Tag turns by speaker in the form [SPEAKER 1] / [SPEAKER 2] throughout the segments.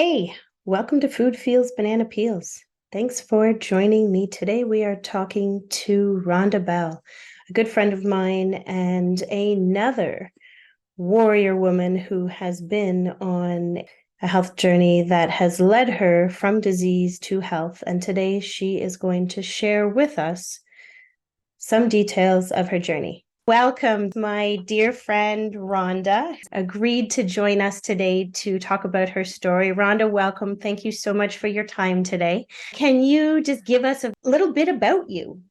[SPEAKER 1] Hey, welcome to Food Feels Banana Peels. Thanks for joining me. Today we are talking to Rhonda Bell, a good friend of mine and another warrior woman who has been on a health journey that has led her from disease to health. And today she is going to share with us some details of her journey. Welcome, my dear friend Rhonda, agreed to join us today to talk about her story. Rhonda, welcome. Thank you so much for your time today. Can you just give us a little bit about you?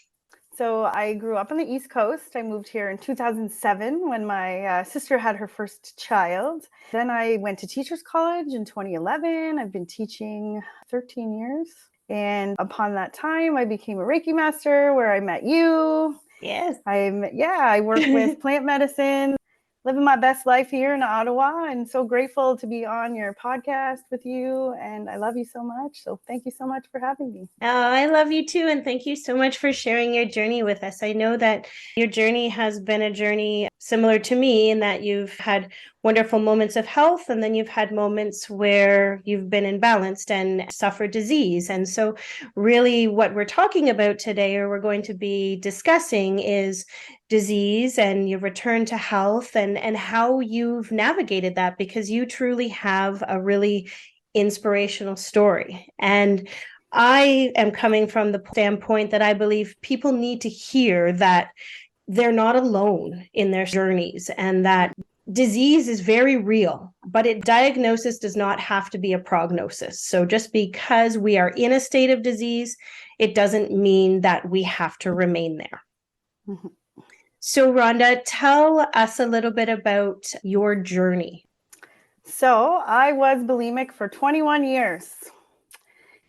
[SPEAKER 2] So I grew up on the East Coast. I moved here in 2007 when my sister had her first child. Then I went to Teachers College in 2011. I've been teaching 13 years. And upon that time, I became a Reiki master where I met you.
[SPEAKER 1] Yes.
[SPEAKER 2] I work with plant medicine, living my best life here in Ottawa, and so grateful to be on your podcast with you. And I love you so much. So thank you so much for having me.
[SPEAKER 1] Oh, I love you too. And thank you so much for sharing your journey with us. I know that your journey has been a journey similar to me in that you've had wonderful moments of health, and then you've had moments where you've been imbalanced and suffered disease. And so, really, what we're talking about today, or we're going to be discussing, is disease and your return to health and how you've navigated that, because you truly have a really inspirational story. And I am coming from the standpoint that I believe people need to hear that they're not alone in their journeys and that disease is very real, but diagnosis does not have to be a prognosis. So just because we are in a state of disease, it doesn't mean that we have to remain there. Mm-hmm. So Rhonda, tell us a little bit about your journey.
[SPEAKER 2] So I was bulimic for 21 years.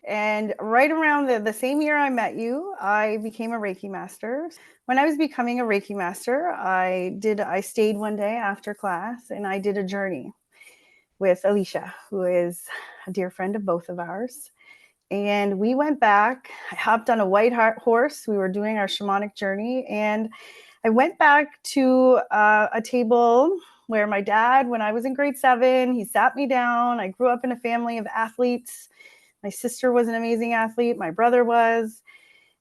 [SPEAKER 2] And right around the same year I met you, I became a Reiki master. When I was becoming a Reiki master, I stayed one day after class and I did a journey with Alicia, who is a dear friend of both of ours. And we went back, I hopped on a white horse. We were doing our shamanic journey. And I went back to a table where my dad, when I was in grade 7, he sat me down. I grew up in a family of athletes. My sister was an amazing athlete. My brother was.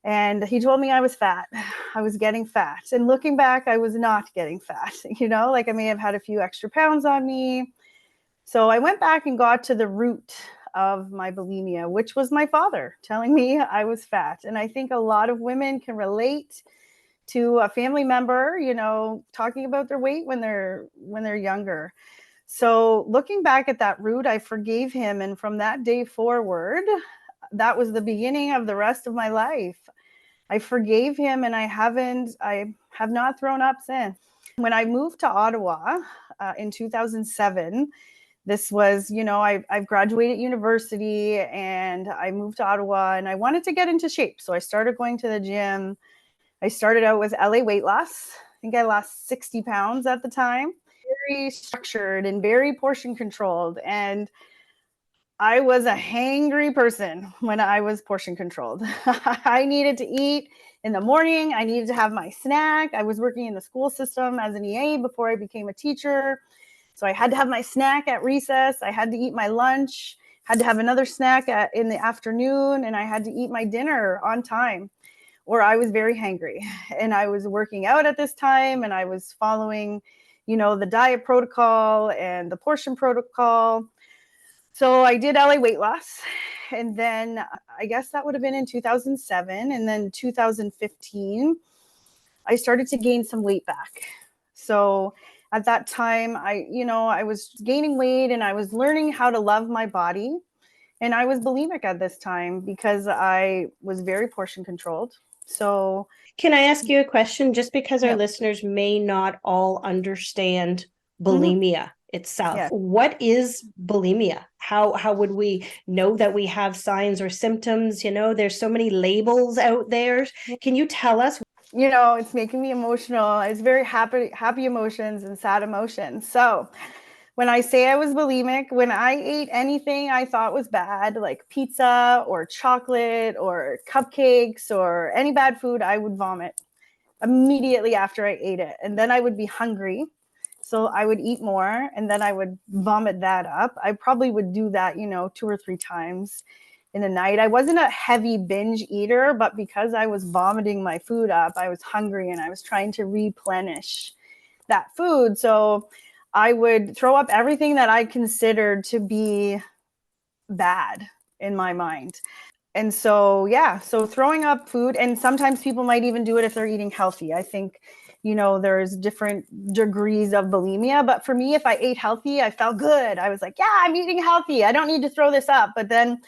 [SPEAKER 2] And he told me I was fat. I was getting fat. And looking back, I was not getting fat. Like I may have had a few extra pounds on me. So I went back and got to the root of my bulimia, which was my father telling me I was fat. And I think a lot of women can relate to a family member, talking about their weight when they're younger. So looking back at that root, I forgave him. And from that day forward, that was the beginning of the rest of my life. I forgave him and I have not thrown up since. When I moved to Ottawa in 2007, this was, I've graduated university and I moved to Ottawa and I wanted to get into shape. So I started going to the gym. I started out with LA weight loss. I think I lost 60 pounds at the time. Very structured and very portion controlled. And I was a hangry person when I was portion controlled. I needed to eat in the morning. I needed to have my snack. I was working in the school system as an EA before I became a teacher. So I had to have my snack at recess. I had to eat my lunch, had to have another snack in the afternoon, and I had to eat my dinner on time, or I was very hangry. And I was working out at this time, and I was following, the diet protocol and the portion protocol. So I did LA weight loss. And then I guess that would have been in 2007. And then 2015, I started to gain some weight back. So at that time, I was gaining weight and I was learning how to love my body. And I was bulimic at this time because I was very portion controlled. So
[SPEAKER 1] can I ask you a question? Just because our listeners may not all understand bulimia itself. Yeah. What is bulimia? How would we know that we have signs or symptoms? There's so many labels out there. Can you tell us?
[SPEAKER 2] It's making me emotional. It's very happy emotions and sad emotions. So when I say I was bulimic, when I ate anything I thought was bad, like pizza or chocolate or cupcakes or any bad food, I would vomit immediately after I ate it. And then I would be hungry So I would eat more and then I would vomit that up. I probably would do that, 2 or 3 times in a night. I wasn't a heavy binge eater, but because I was vomiting my food up, I was hungry and I was trying to replenish that food. So I would throw up everything that I considered to be bad in my mind. And so, yeah, so throwing up food, and sometimes people might even do it if they're eating healthy. I think, there's different degrees of bulimia. But for me, if I ate healthy, I felt good. I was like, yeah, I'm eating healthy. I don't need to throw this up. But then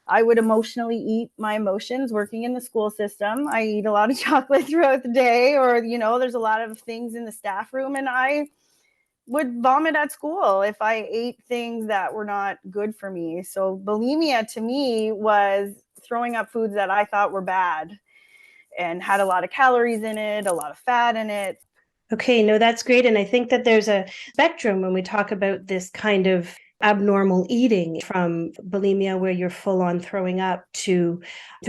[SPEAKER 2] I would emotionally eat my emotions working in the school system. I eat a lot of chocolate throughout the day, or, there's a lot of things in the staff room, and I would vomit at school if I ate things that were not good for me. So bulimia to me was throwing up foods that I thought were bad and had a lot of calories in it, a lot of fat in it.
[SPEAKER 1] Okay, no, that's great. And I think that there's a spectrum when we talk about this kind of abnormal eating, from bulimia where you're full on throwing up to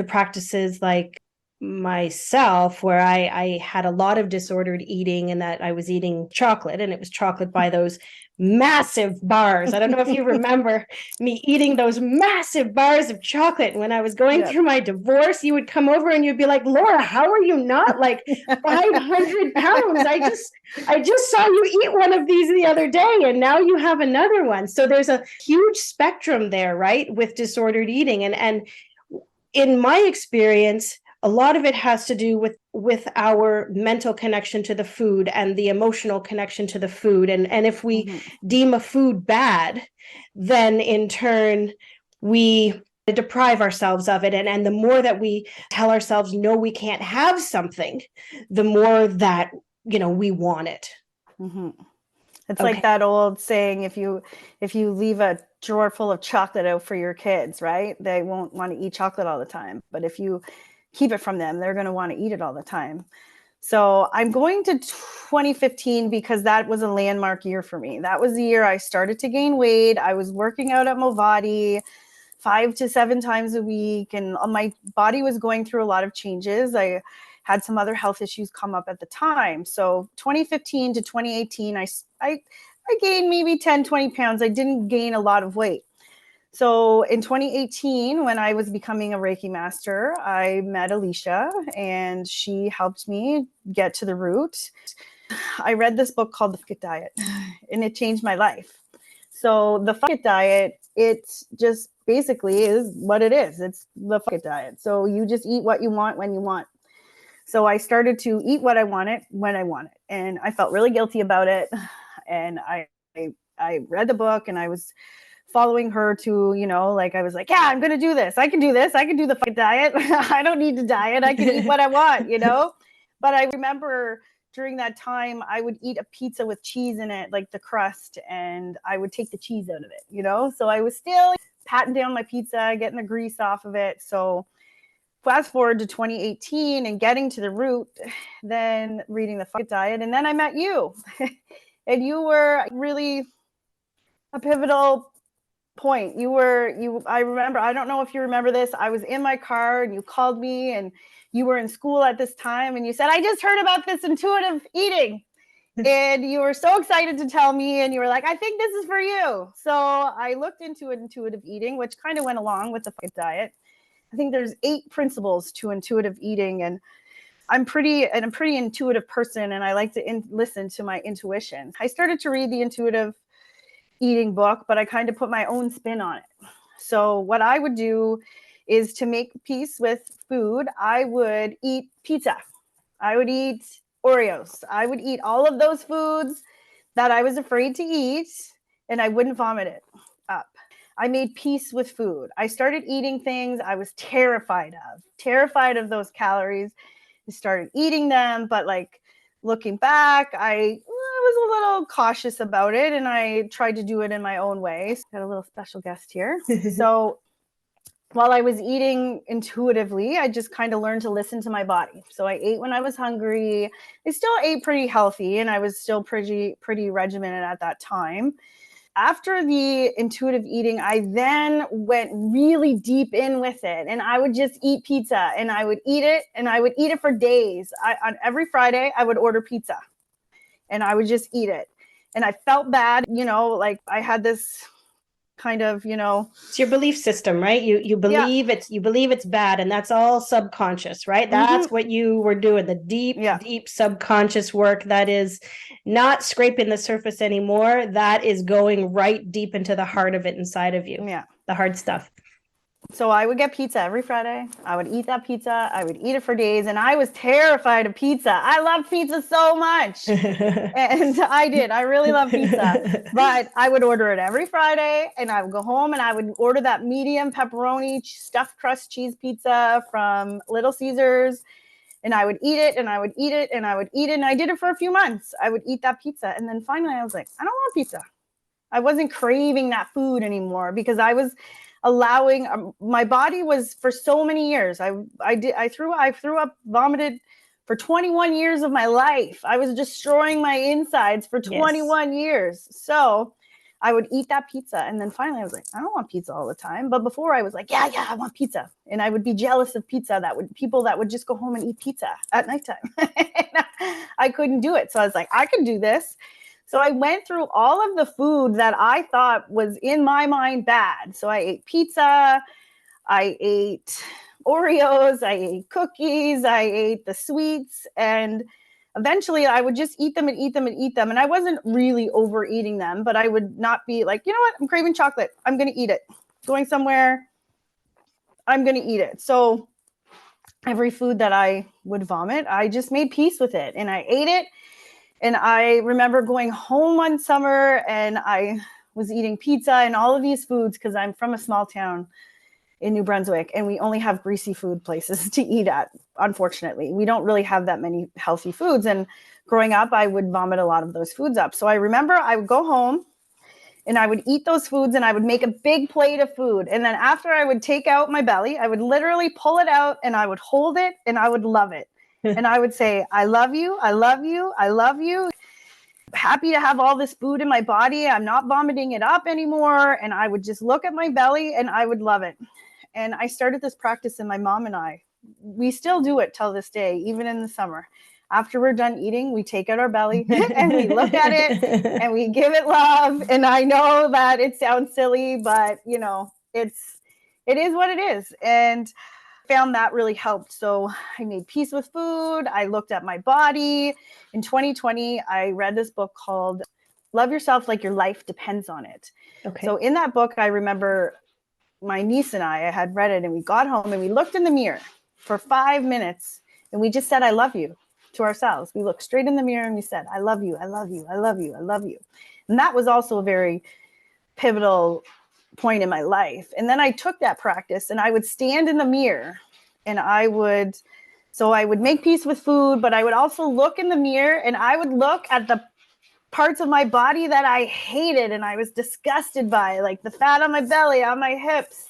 [SPEAKER 1] practices like myself, where I had a lot of disordered eating, and that I was eating chocolate, and it was chocolate by those massive bars. I don't know if you remember me eating those massive bars of chocolate. When I was going through my divorce, you would come over and you'd be like, Laura, how are you not like 500 pounds? I just saw you eat one of these the other day, and now you have another one. So there's a huge spectrum there, right, with disordered eating. And in my experience, a lot of it has to do with our mental connection to the food and the emotional connection to the food. And if we deem a food bad, then in turn we deprive ourselves of it. And the more that we tell ourselves, no, we can't have something, the more that, we want it.
[SPEAKER 2] It's like that old saying, if you leave a drawer full of chocolate out for your kids, right? They won't want to eat chocolate all the time. But if you keep it from them, they're going to want to eat it all the time. So I'm going to 2015 because that was a landmark year for me. That was the year I started to gain weight. I was working out at Movati 5 to 7 times a week, and my body was going through a lot of changes. I had some other health issues come up at the time. So 2015 to 2018, I gained maybe 10, 20 pounds. I didn't gain a lot of weight. So in 2018, when I was becoming a Reiki master, I met Alicia, and she helped me get to the root. I read this book called The Fuck It Diet, and it changed my life. So the Fuck It Diet, it just basically is what it is. It's the Fuck It Diet. So you just eat what you want when you want. So I started to eat what I wanted when I wanted, and I felt really guilty about it. And I read the book, and I was following her to, I was like, yeah, I'm going to do this. I can do this. I can do the fucking diet. I don't need to diet. I can eat what I want, But I remember during that time, I would eat a pizza with cheese in it, like the crust, and I would take the cheese out of it, So I was still patting down my pizza, getting the grease off of it. So fast forward to 2018 and getting to the root, then reading the Fuck It Diet. And then I met you. And you were really a pivotal point. I remember, I don't know if you remember this. I was in my car and you called me, and you were in school at this time, and you said, I just heard about this intuitive eating. And you were so excited to tell me, and you were like, I think this is for you. So I looked into intuitive eating, which kind of went along with the Fuck It Diet. I think there's 8 principles to intuitive eating, and I'm a pretty intuitive person, and I like to listen to my intuition. I started to read the intuitive eating book, but I kind of put my own spin on it. So what I would do is, to make peace with food, I would eat pizza. I would eat Oreos. I would eat all of those foods that I was afraid to eat, and I wouldn't vomit it up. I made peace with food. I started eating things I was terrified of those calories. I started eating them, but looking back, I was a little cautious about it, and I tried to do it in my own way. Got a little special guest here. So while I was eating intuitively, I just kind of learned to listen to my body. So I ate when I was hungry. I still ate pretty healthy, and I was still pretty regimented at that time. After the intuitive eating, I then went really deep in with it, and I would just eat pizza, and I would eat it, and I would eat it for days. On every Friday, I would order pizza, and I would just eat it. And I felt bad, like I had this kind of,
[SPEAKER 1] It's your belief system, right? You
[SPEAKER 2] yeah,
[SPEAKER 1] believe it's bad, and that's all subconscious, right? That's what you were doing, the
[SPEAKER 2] yeah,
[SPEAKER 1] deep subconscious work that is not scraping the surface anymore. That is going right deep into the heart of it inside of you,
[SPEAKER 2] yeah.
[SPEAKER 1] the hard stuff.
[SPEAKER 2] So I would get pizza every Friday. I would eat that pizza. I would eat it for days. And I was terrified of pizza. I love pizza so much. And I did. I really love pizza. But I would order it every Friday. And I would go home and I would order that medium pepperoni stuffed crust cheese pizza from Little Caesars. And I would eat it and I would eat it and I would eat it. And I did it for a few months. I would eat that pizza. And then finally I was like, I don't want pizza. I wasn't craving that food anymore because I was allowing my body was for so many years. I threw up, vomited for 21 years of my life. I was destroying my insides for 21 years. So I would eat that pizza. And then finally I was like, I don't want pizza all the time. But before I was like, yeah, I want pizza. And I would be jealous of pizza people that would just go home and eat pizza at nighttime. I couldn't do it. So I was like, I can do this. So I went through all of the food that I thought was in my mind bad. So I ate pizza, I ate Oreos, I ate cookies, I ate the sweets, and eventually I would just eat them and eat them and eat them. And I wasn't really overeating them, but I would not be like, you know what, I'm craving chocolate. I'm going to eat it. Going somewhere, I'm going to eat it. So every food that I would vomit, I just made peace with it and I ate it. And I remember going home one summer and I was eating pizza and all of these foods because I'm from a small town in New Brunswick and we only have greasy food places to eat at. Unfortunately, we don't really have that many healthy foods. And growing up, I would vomit a lot of those foods up. So I remember I would go home and I would eat those foods and I would make a big plate of food. And then after I would take out my belly, I would literally pull it out and I would hold it and I would love it. And I would say, I love you, I love you, I love you. Happy to have all this food in my body. I'm not vomiting it up anymore. And I would just look at my belly and I would love it. And I started this practice, and my mom and we still do it till this day, even in the summer. After we're done eating, we take out our belly and we look at it and we give it love. And I know that it sounds silly, but it is what it is. And found that really helped. So I made peace with food. I looked at my body. In 2020, I read this book called Love Yourself Like Your Life Depends on It. Okay. So in that book, I remember my niece and I had read it and we got home and we looked in the mirror for 5 minutes and we just said, I love you to ourselves. We looked straight in the mirror and we said, I love you, I love you, I love you, I love you. And that was also a very pivotal point in my life. And then I took that practice and I would stand in the mirror and I would make peace with food, but I would also look in the mirror and I would look at the parts of my body that I hated and I was disgusted by, like the fat on my belly, on my hips,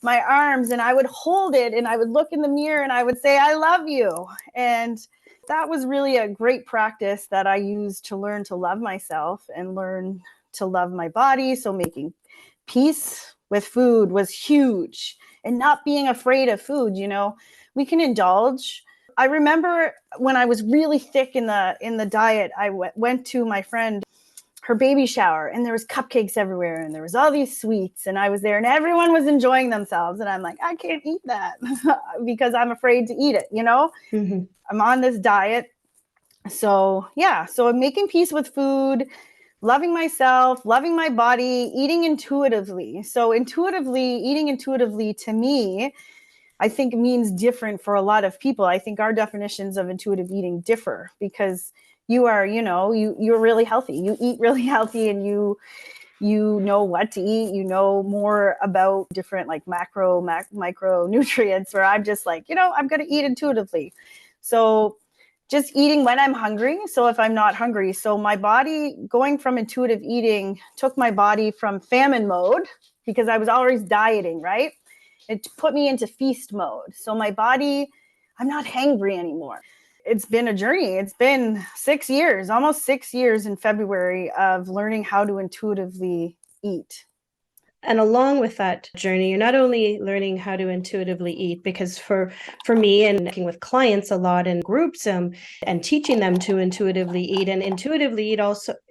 [SPEAKER 2] my arms, and I would hold it and I would look in the mirror and I would say, I love you. And that was really a great practice that I used to learn to love myself and learn to love my body. So making peace with food was huge, and not being afraid of food. We can indulge. I remember when I was really thick in the diet, I went to my friend, her baby shower, and there was cupcakes everywhere and there was all these sweets and I was there and everyone was enjoying themselves. And I'm like, I can't eat that because I'm afraid to eat it. Mm-hmm. I'm on this diet. So I'm making peace with food, loving myself, loving my body, eating intuitively. So eating intuitively to me, I think means different for a lot of people. I think our definitions of intuitive eating differ because you are, you're really healthy. You eat really healthy and you know what to eat. You know more about different like micro nutrients, where I'm just like, I'm going to eat intuitively. So just eating when I'm hungry. So if I'm not hungry, so my body going from intuitive eating took my body from famine mode because I was always dieting, right? It put me into feast mode. So my body, I'm not hangry anymore. It's been a journey. It's been 6 years, almost 6 years in February of learning how to intuitively eat.
[SPEAKER 1] And along with that journey, you're not only learning how to intuitively eat, because for me and working with clients a lot in groups, and teaching them to intuitively eat, and intuitively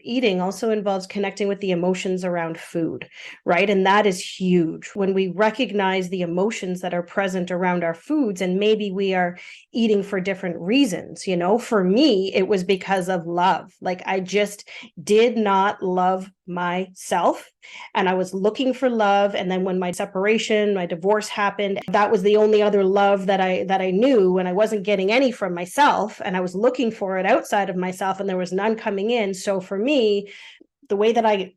[SPEAKER 1] eating also involves connecting with the emotions around food, right? And that is huge. When we recognize the emotions that are present around our foods, and maybe we are eating for different reasons, for me, it was because of love. Like, I just did not love myself, and I was looking for love. And then when my divorce happened, that was the only other love that I knew, and I wasn't getting any from myself, and I was looking for it outside of myself, and there was none coming in. So for me, the way that I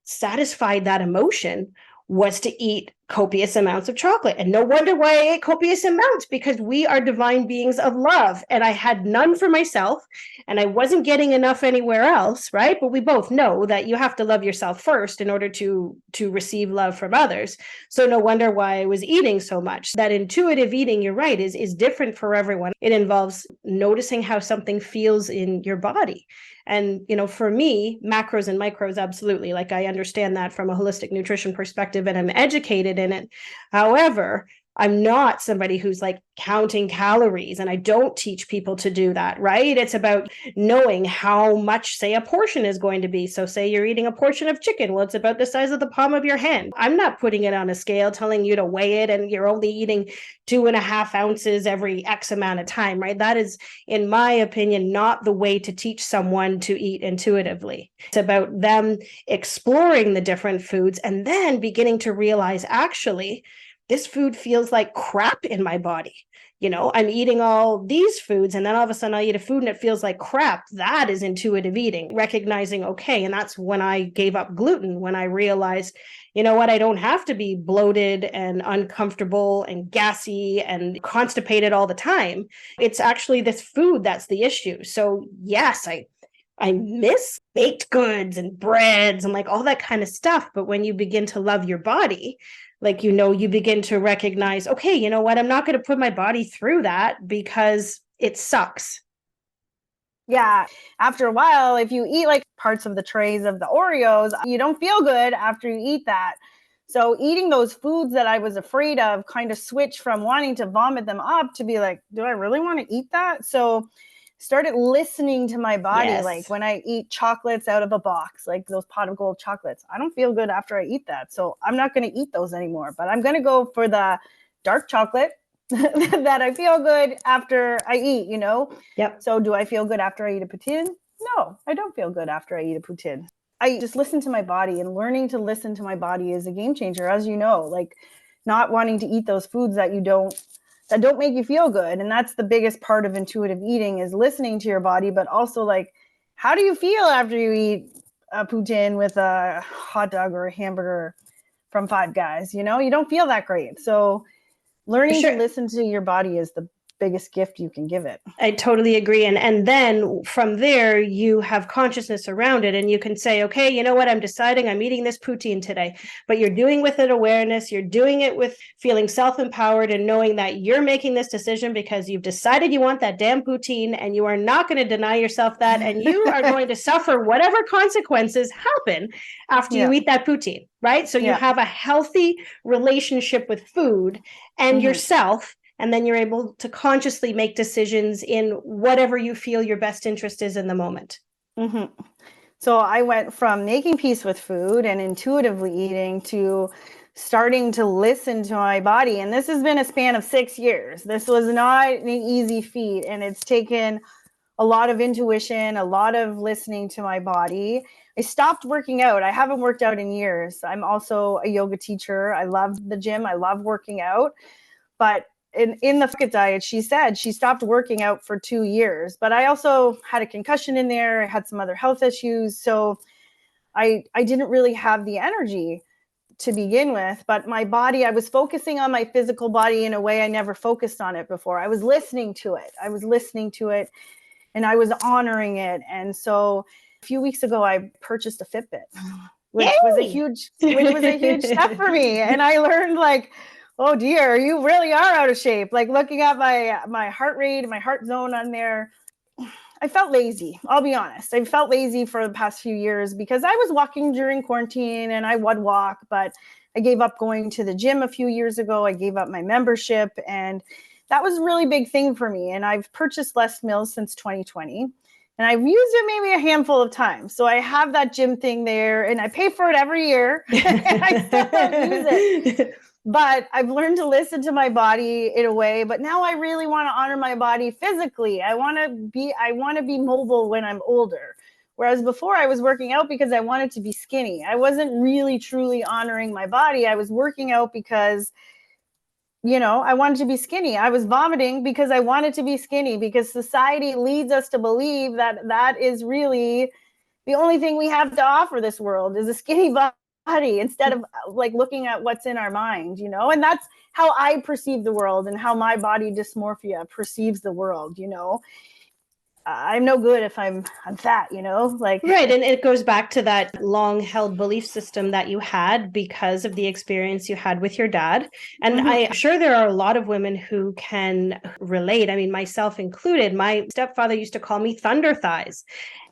[SPEAKER 1] satisfied that emotion was to eat copious amounts of chocolate. And no wonder why I ate copious amounts, because we are divine beings of love. And I had none for myself, and I wasn't getting enough anywhere else, right? But we both know that you have to love yourself first in order to receive love from others. So no wonder why I was eating so much. That intuitive eating, you're right, is different for everyone. It involves noticing how something feels in your body. And, for me, macros and micros, absolutely. Like, I understand that from a holistic nutrition perspective, and I'm educated in it. However, I'm not somebody who's like counting calories, and I don't teach people to do that, right? It's about knowing how much, say, a portion is going to be. So say you're eating a portion of chicken. Well, it's about the size of the palm of your hand. I'm not putting it on a scale telling you to weigh it and you're only eating 2.5 ounces every X amount of time, right? That is, in my opinion, not the way to teach someone to eat intuitively. It's about them exploring the different foods and then beginning to realize, actually, this food feels like crap in my body. I'm eating all these foods, and then all of a sudden I'll eat a food and it feels like crap. That is intuitive eating, recognizing, okay. And that's when I gave up gluten, when I realized, what, I don't have to be bloated and uncomfortable and gassy and constipated all the time. It's actually this food that's the issue. So yes, I miss baked goods and breads and like all that kind of stuff. But when you begin to love your body, like, you begin to recognize, okay, you know what? I'm not going to put my body through that because it sucks.
[SPEAKER 2] Yeah. After a while, if you eat like parts of the trays of the Oreos, you don't feel good after you eat that. So eating those foods that I was afraid of kind of switched from wanting to vomit them up to be like, do I really want to eat that? So started listening to my body.
[SPEAKER 1] Yes.
[SPEAKER 2] Like when I eat chocolates out of a box, like those pot of gold chocolates, I don't feel good after I eat that. So I'm not going to eat those anymore, but I'm going to go for the dark chocolate that I feel good after I eat,
[SPEAKER 1] Yep.
[SPEAKER 2] So do I feel good after I eat a poutine? No, I don't feel good after I eat a poutine. I just listen to my body, and learning to listen to my body is a game changer, as you know, like not wanting to eat those foods that don't make you feel good. And that's the biggest part of intuitive eating, is listening to your body, but also like, how do you feel after you eat a poutine with a hot dog or a hamburger from Five Guys? You don't feel that great. So learning to listen to your body is the biggest gift you can give it.
[SPEAKER 1] I totally agree. And then from there, you have consciousness around it, and you can say, okay, you know what? I'm deciding I'm eating this poutine today, but you're doing with it awareness. You're doing it with feeling self-empowered and knowing that you're making this decision because you've decided you want that damn poutine, and you are not going to deny yourself that. And you are going to suffer whatever consequences happen after you eat that poutine, right? So you have a healthy relationship with food and yourself. And then you're able to consciously make decisions in whatever you feel your best interest is in the moment.
[SPEAKER 2] Mm-hmm. So I went from making peace with food and intuitively eating to starting to listen to my body. And this has been a span of 6 years. This was not an easy feat. And it's taken a lot of intuition, a lot of listening to my body. I stopped working out. I haven't worked out in years. I'm also a yoga teacher. I love the gym. I love working out. But in the Fucket diet, she said she stopped working out for 2 years. But I also had a concussion in there. I had some other health issues. So I didn't really have the energy to begin with. But my body, I was focusing on my physical body in a way I never focused on it before. I was listening to it. And I was honoring it. And so a few weeks ago, I purchased a Fitbit, which was a huge step for me. And I learned, like, oh dear, you really are out of shape. Like looking at my heart rate, my heart zone on there, I felt lazy. I'll be honest. I felt lazy for the past few years because I was walking during quarantine and I would walk, but I gave up going to the gym a few years ago. I gave up my membership, and that was a really big thing for me. And I've purchased less meals since 2020. And I've used it maybe a handful of times. So I have that gym thing there, and I pay for it every year. And I still don't use it. But I've learned to listen to my body in a way. But now I really want to honor my body physically. I want to be mobile when I'm older. Whereas before I was working out because I wanted to be skinny. I wasn't really truly honoring my body. I was working out because I wanted to be skinny. I was vomiting because I wanted to be skinny, because society leads us to believe that that is really the only thing we have to offer this world is a skinny body, instead of like looking at what's in our mind, and that's how I perceive the world and how my body dysmorphia perceives the world. I'm no good if I'm fat, like.
[SPEAKER 1] Right. And it goes back to that long held belief system that you had because of the experience you had with your dad. And I'm sure there are a lot of women who can relate. I mean, myself included. My stepfather used to call me thunder thighs.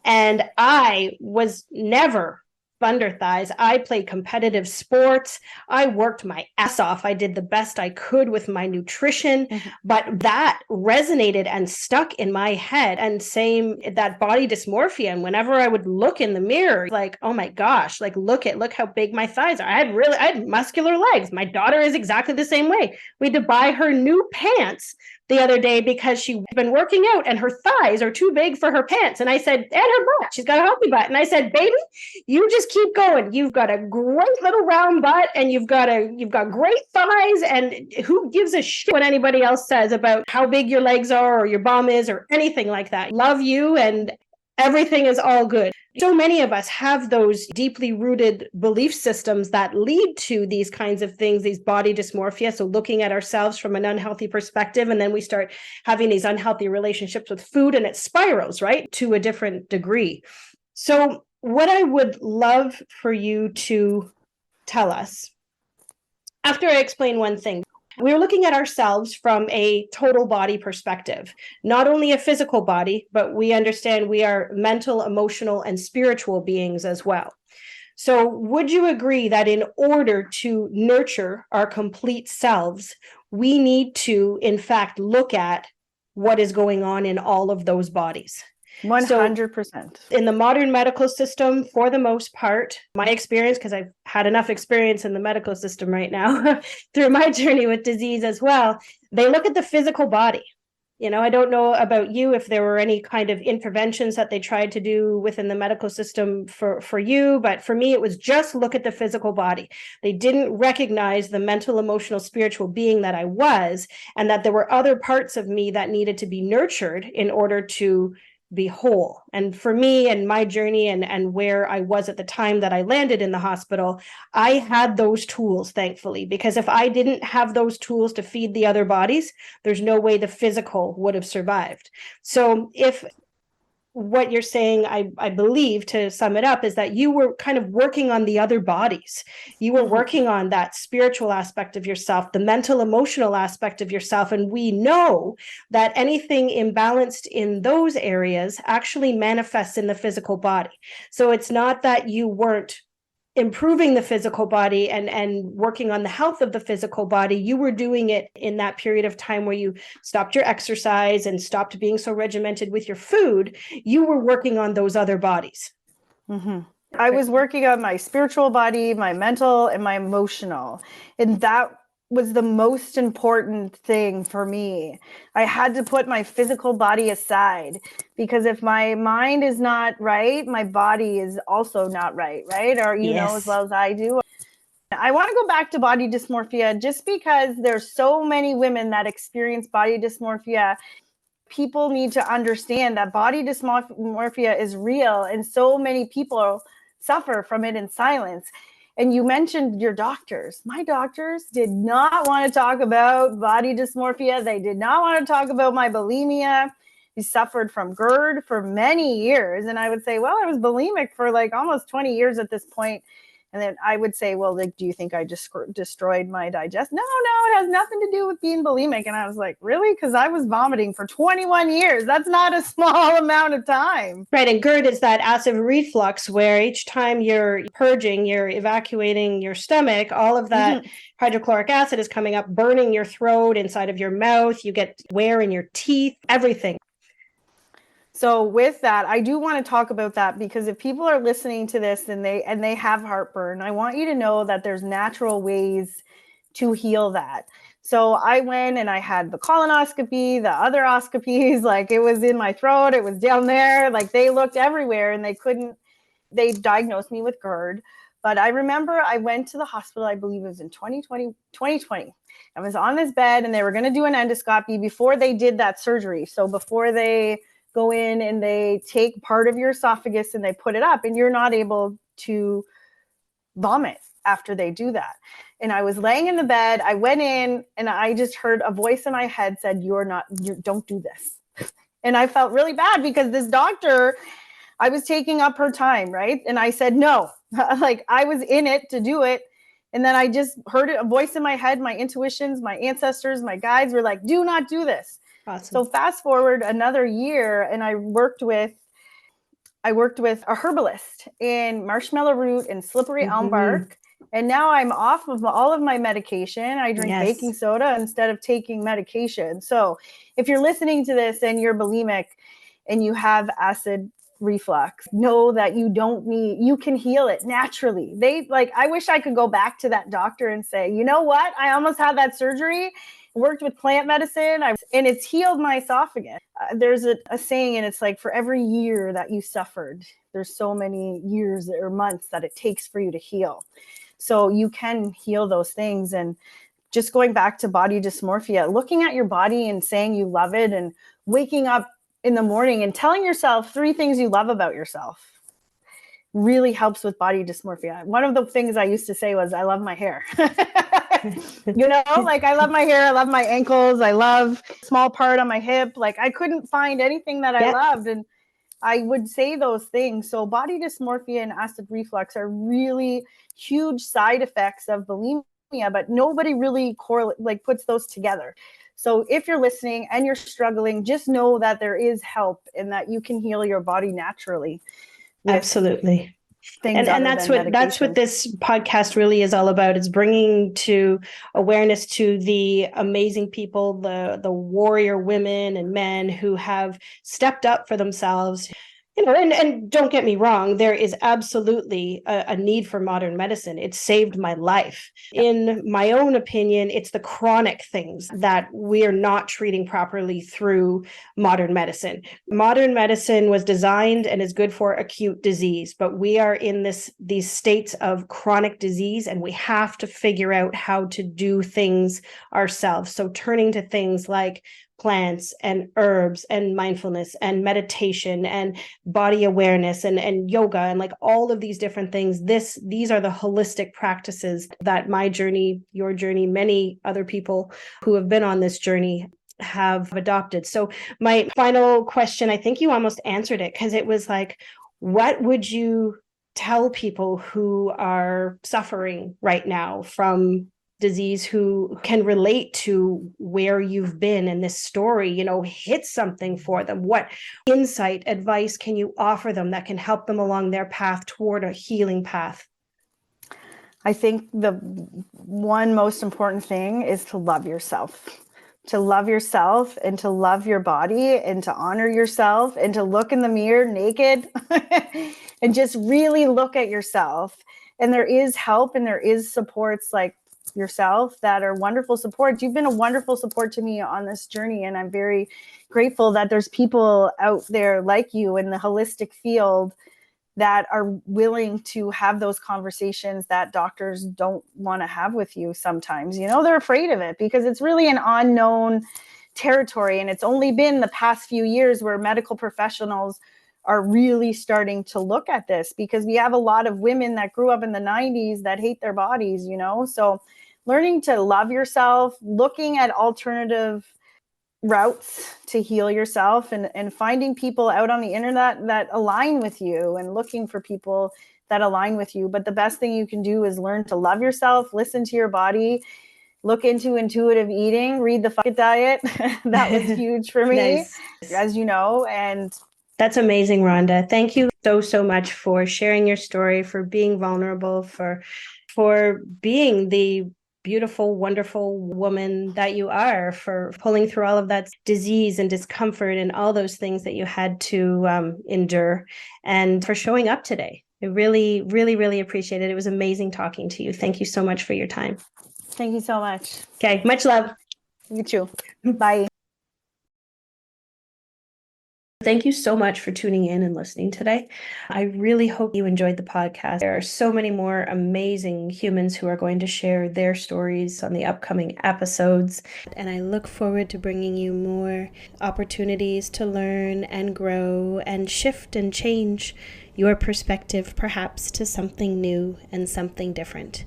[SPEAKER 1] And I was never thunder thighs. I played competitive sports. I worked my ass off. I did the best I could with my nutrition, but that resonated and stuck in my head. And same, that body dysmorphia. And whenever I would look in the mirror, like, oh my gosh, like, look how big my thighs are. I had muscular legs. My daughter is exactly the same way. We had to buy her new pants the other day because she'd been working out and her thighs are too big for her pants. And I said, and her butt, she's got a healthy butt. And I said, baby, you just keep going. You've got a great little round butt and you've got great thighs. And who gives a shit what anybody else says about how big your legs are or your bum is or anything like that. Love you and everything is all good. So many of us have those deeply rooted belief systems that lead to these kinds of things, these body dysmorphia. So looking at ourselves from an unhealthy perspective, and then we start having these unhealthy relationships with food, and it spirals, right, to a different degree. So what I would love for you to tell us, after I explain one thing, we're looking at ourselves from a total body perspective, not only a physical body, but we understand we are mental, emotional, and spiritual beings as well. So would you agree that in order to nurture our complete selves, we need to, in fact, look at what is going on in all of those bodies?
[SPEAKER 2] 100%.
[SPEAKER 1] So in the modern medical system, for the most part, my experience, because I've had enough experience in the medical system right now through my journey with disease as well, they look at the physical body. I don't know about you if there were any kind of interventions that they tried to do within the medical system for you, but for me, it was just look at the physical body. They didn't recognize the mental, emotional, spiritual being that I was, and that there were other parts of me that needed to be nurtured in order to be whole. And for me and my journey and where I was at the time that I landed in the hospital, I had those tools, thankfully, because if I didn't have those tools to feed the other bodies, there's no way the physical would have survived. So if what you're saying, I believe, to sum it up, is that you were kind of working on the other bodies. You were working on that spiritual aspect of yourself, the mental, emotional aspect of yourself. And we know that anything imbalanced in those areas actually manifests in the physical body. So it's not that you weren't improving the physical body and working on the health of the physical body. You were doing it in that period of time where you stopped your exercise and stopped being so regimented with your food. You were working on those other bodies.
[SPEAKER 2] I was working on my spiritual body, my mental, and my emotional. And that was the most important thing for me. I had to put my physical body aside, because if my mind is not right, my body is also not right? Or you know as well as I do. I want to go back to body dysmorphia just because there's so many women that experience body dysmorphia. People need to understand that body dysmorphia is real, and so many people suffer from it in silence. And you mentioned your doctors. My doctors did not want to talk about body dysmorphia. They did not want to talk about my bulimia. He suffered from GERD for many years. And I would say, well, I was bulimic for like almost 20 years at this point. And then I would say, well, like, do you think I just destroyed my digest? No, it has nothing to do with being bulimic. And I was like, really? Because I was vomiting for 21 years. That's not a small amount of time.
[SPEAKER 1] Right. And GERD is that acid reflux where each time you're purging, you're evacuating your stomach, all of that hydrochloric acid is coming up, burning your throat, inside of your mouth. You get wear in your teeth, everything.
[SPEAKER 2] So with that, I do want to talk about that, because if people are listening to this and they have heartburn, I want you to know that there's natural ways to heal that. So I went and I had the colonoscopy, the other oscopies, like it was in my throat, it was down there, like they looked everywhere and they diagnosed me with GERD. But I remember I went to the hospital, I believe it was in 2020. I was on this bed and they were going to do an endoscopy before they did that surgery. So before they go in and they take part of your esophagus and they put it up, and you're not able to vomit after they do that. And I was laying in the bed, I went in and I just heard a voice in my head said, you don't do this. And I felt really bad because this doctor, I was taking up her time, right? And I said, no, like I was in it to do it. And then I just heard a voice in my head, my intuitions, my ancestors, my guides were like, do not do this.
[SPEAKER 1] Awesome.
[SPEAKER 2] So fast forward another year and I worked with a herbalist in marshmallow root and slippery elm bark. And now I'm off of all of my medication. I drink baking soda instead of taking medication. So if you're listening to this and you're bulimic and you have acid reflux, know that you can heal it naturally. I wish I could go back to that doctor and say, you know what? I almost had that surgery, worked with plant medicine, and it's healed my esophagus. There's a saying, and it's like, for every year that you suffered, there's so many years or months that it takes for you to heal. So you can heal those things. And just going back to body dysmorphia, looking at your body and saying you love it, and waking up in the morning and telling yourself 3 things you love about yourself really helps with body dysmorphia. One of the things I used to say was, I love my hair. Like I love my hair, I love my ankles, I love small part on my hip. Like I couldn't find anything that I loved. And I would say those things. So body dysmorphia and acid reflux are really huge side effects of bulimia, but nobody really puts those together. So if you're listening and you're struggling, just know that there is help and that you can heal your body naturally.
[SPEAKER 1] Absolutely. And that's what this podcast really is all about. It's bringing to awareness to the amazing people, the warrior women and men who have stepped up for themselves. And don't get me wrong, there is absolutely a need for modern medicine. It saved my life. Yep. In my own opinion, it's the chronic things that we are not treating properly through modern medicine. Modern medicine was designed and is good for acute disease, but we are in these states of chronic disease, and we have to figure out how to do things ourselves. So turning to things like plants and herbs and mindfulness and meditation and body awareness and yoga and like all of these different things. These are the holistic practices that my journey, your journey, many other people who have been on this journey have adopted. So my final question, I think you almost answered it, because it was like, what would you tell people who are suffering right now from disease, who can relate to where you've been in this story, hit something for them? What insight, advice can you offer them that can help them along their path toward a healing path?
[SPEAKER 2] I think the one most important thing is to love yourself. To love yourself and to love your body and to honor yourself and to look in the mirror naked and just really look at yourself. And there is help and there is supports like yourself that are wonderful supports. You've been a wonderful support to me on this journey, and I'm very grateful that there's people out there like you in the holistic field that are willing to have those conversations that doctors don't want to have with you sometimes. They're afraid of it because it's really an unknown territory, and it's only been the past few years where medical professionals are really starting to look at this, because we have a lot of women that grew up in the 90s that hate their bodies, so learning to love yourself, looking at alternative routes to heal yourself, and finding people out on the internet that align with you, and looking for people that align with you. But the best thing you can do is learn to love yourself, listen to your body, look into intuitive eating, read the Fuck It Diet. That was huge for me,
[SPEAKER 1] Nice.
[SPEAKER 2] as you know. And
[SPEAKER 1] that's amazing, Rhonda. Thank you so much for sharing your story, for being vulnerable, for being the beautiful, wonderful woman that you are, for pulling through all of that disease and discomfort and all those things that you had to endure, and for showing up today. I really, really, really appreciate it. It was amazing talking to you. Thank you so much for your time.
[SPEAKER 2] Thank you so much.
[SPEAKER 1] Okay, much love.
[SPEAKER 2] You too. Bye.
[SPEAKER 1] Thank you so much for tuning in and listening today. I really hope you enjoyed the podcast. There are so many more amazing humans who are going to share their stories on the upcoming episodes. And I look forward to bringing you more opportunities to learn and grow and shift and change your perspective, perhaps to something new and something different.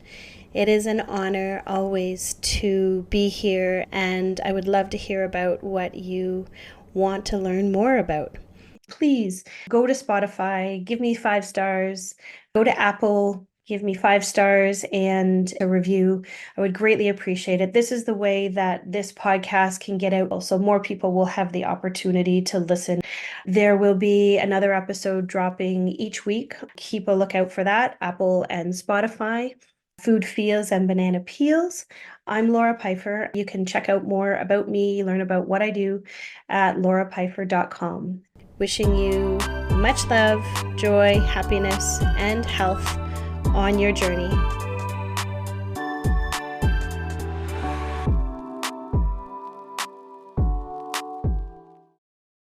[SPEAKER 1] It is an honor always to be here, and I would love to hear about what you want to learn more about. Please go to Spotify, give me 5 stars, go to Apple, give me 5 stars and a review. I would greatly appreciate it. This is the way that this podcast can get out, so more people will have the opportunity to listen. There will be another episode dropping each week. Keep a lookout for that, Apple and Spotify. Food Feels and Banana Peels. I'm Laura Pfeiffer. You can check out more about me, learn about what I do at laurapfeiffer.com. Wishing you much love, joy, happiness, and health on your journey.